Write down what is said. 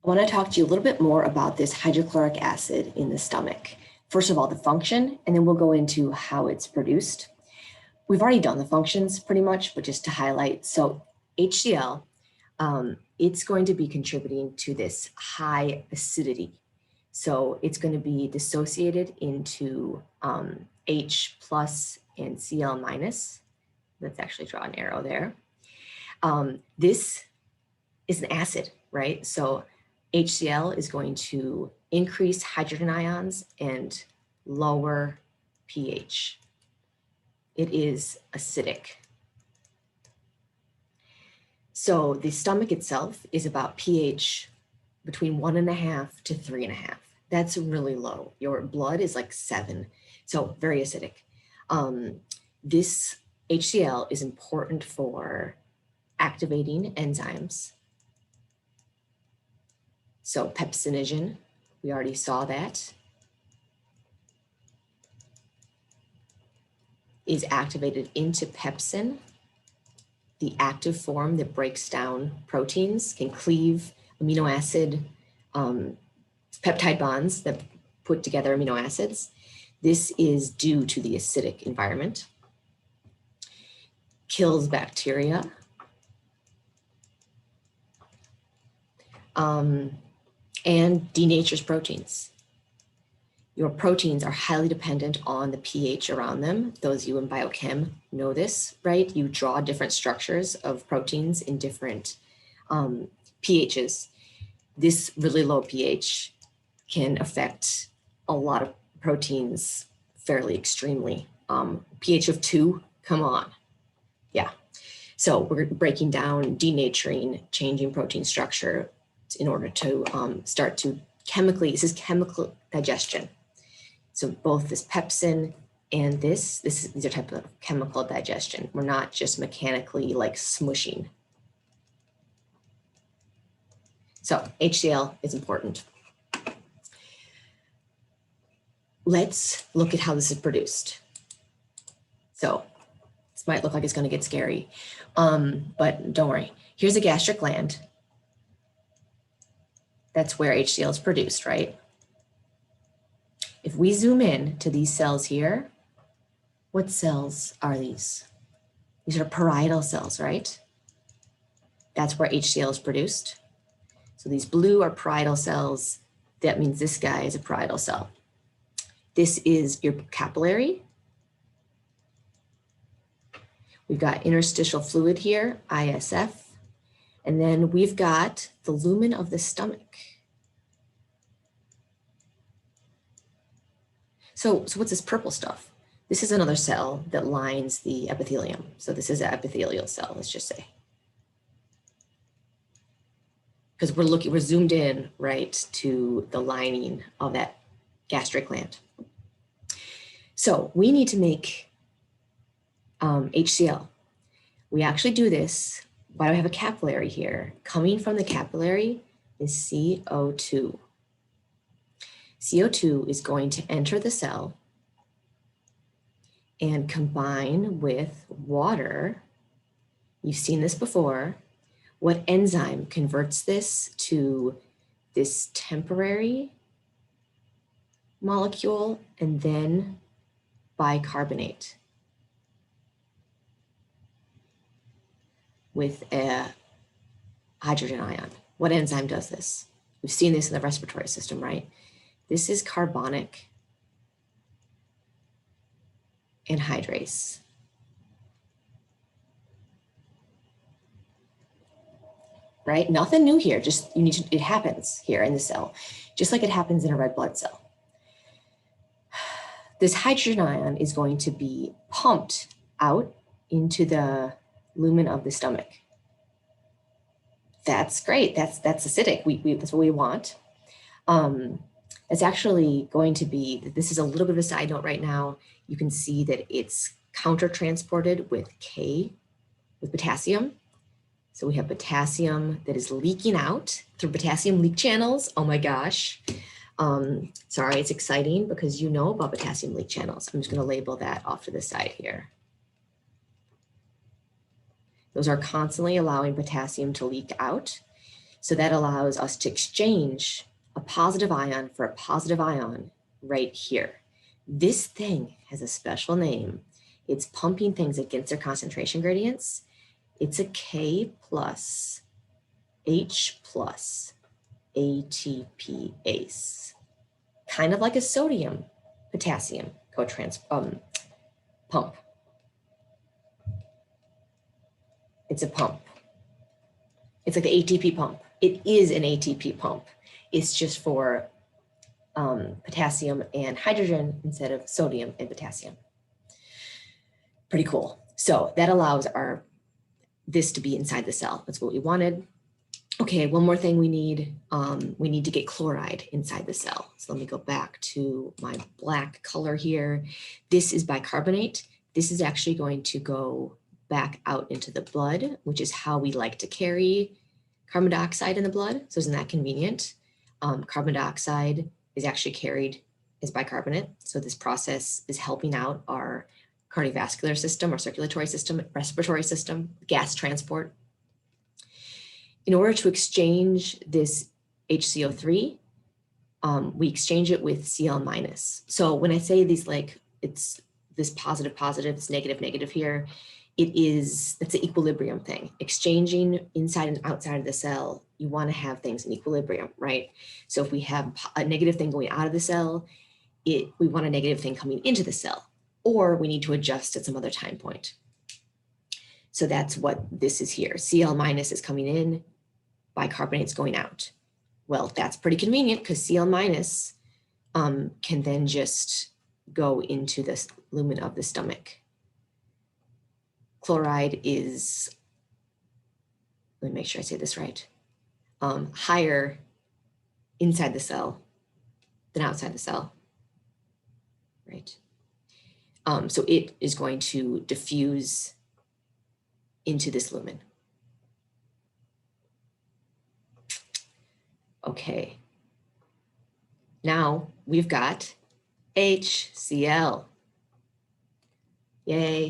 I want to talk to you a little bit more about this hydrochloric acid in the stomach. First of all, the function, and then we'll go into how it's produced. We've already done the functions pretty much, but just to highlight, so HCl, it's going to be contributing to this high acidity. So it's going to be dissociated into H plus and Cl minus. Let's actually draw an arrow there. This is an acid, right? So HCl is going to increase hydrogen ions and lower pH. It is acidic. So the stomach itself is about pH between 1.5 to 3.5. That's really low. Your blood is like 7, so very acidic. This HCl is important for activating enzymes. So pepsinogen, we already saw that, is activated into pepsin. The active form that breaks down proteins can cleave amino acid peptide bonds that put together amino acids. This is due to the acidic environment. Kills bacteria. And denatures proteins. Your proteins are highly dependent on the pH around them. Those of you in biochem know this, right? You draw different structures of proteins in different pHs. This really low pH can affect a lot of proteins fairly extremely. pH of 2, come on. Yeah. So we're breaking down, denaturing, changing protein structure in order to start to chemically, this is chemical digestion. So both this pepsin and these are type of chemical digestion. We're not just mechanically like smushing. So HCl is important. Let's look at how this is produced. So this might look like it's going to get scary, but don't worry. Here's a gastric gland. That's where HCl is produced, right? If we zoom in to these cells here, what cells are these? These are parietal cells, right? That's where HCl is produced. So these blue are parietal cells. That means this guy is a parietal cell. This is your capillary. We've got interstitial fluid here, ISF. And then we've got the lumen of the stomach. So what's this purple stuff? This is another cell that lines the epithelium. So this is an epithelial cell, let's just say. Because we're zoomed in, right, to the lining of that gastric gland. So we need to make HCl. We actually do this. Why do I have a capillary here? Coming from the capillary is CO2. CO2 is going to enter the cell and combine with water. You've seen this before. What enzyme converts this to this temporary molecule and then bicarbonate with a hydrogen ion? What enzyme does this? We've seen this in the respiratory system, right? This is carbonic anhydrase. Right? Nothing new here, just it happens here in the cell, just like it happens in a red blood cell. This hydrogen ion is going to be pumped out into the lumen of the stomach. That's great. That's acidic. That's what we want. It's actually going to be, this is a little bit of a side note right now. You can see that it's counter-transported with potassium. So we have potassium that is leaking out through potassium leak channels. Oh my gosh. Sorry, it's exciting because you know about potassium leak channels. I'm just going to label that off to the side here. Those are constantly allowing potassium to leak out. So that allows us to exchange a positive ion for a positive ion right here. This thing has a special name. It's pumping things against their concentration gradients. It's a K plus H plus ATPase, kind of like a sodium potassium pump. It's a pump. It's like the ATP pump. It is an ATP pump. It's just for potassium and hydrogen instead of sodium and potassium. Pretty cool. So that allows this to be inside the cell. That's what we wanted. Okay, one more thing we need to get chloride inside the cell. So let me go back to my black color here. This is bicarbonate. This is actually going to go back out into the blood, which is how we like to carry carbon dioxide in the blood. So isn't that convenient? Carbon dioxide is actually carried as bicarbonate. So this process is helping out our cardiovascular system, our circulatory system, respiratory system, gas transport. In order to exchange this HCO3, we exchange it with Cl minus. So when I say these, like, it's this positive, positive, this negative, negative here, that's an equilibrium thing. Exchanging inside and outside of the cell, you want to have things in equilibrium, right? So if we have a negative thing going out of the cell, we want a negative thing coming into the cell, or we need to adjust at some other time point. So that's what this is here. Cl minus is coming in, bicarbonate's going out. Well, that's pretty convenient because Cl minus can then just go into the lumen of the stomach. Chloride is, let me make sure I say this right, higher inside the cell than outside the cell, right? So it is going to diffuse into this lumen. Okay, now we've got HCl. Yay.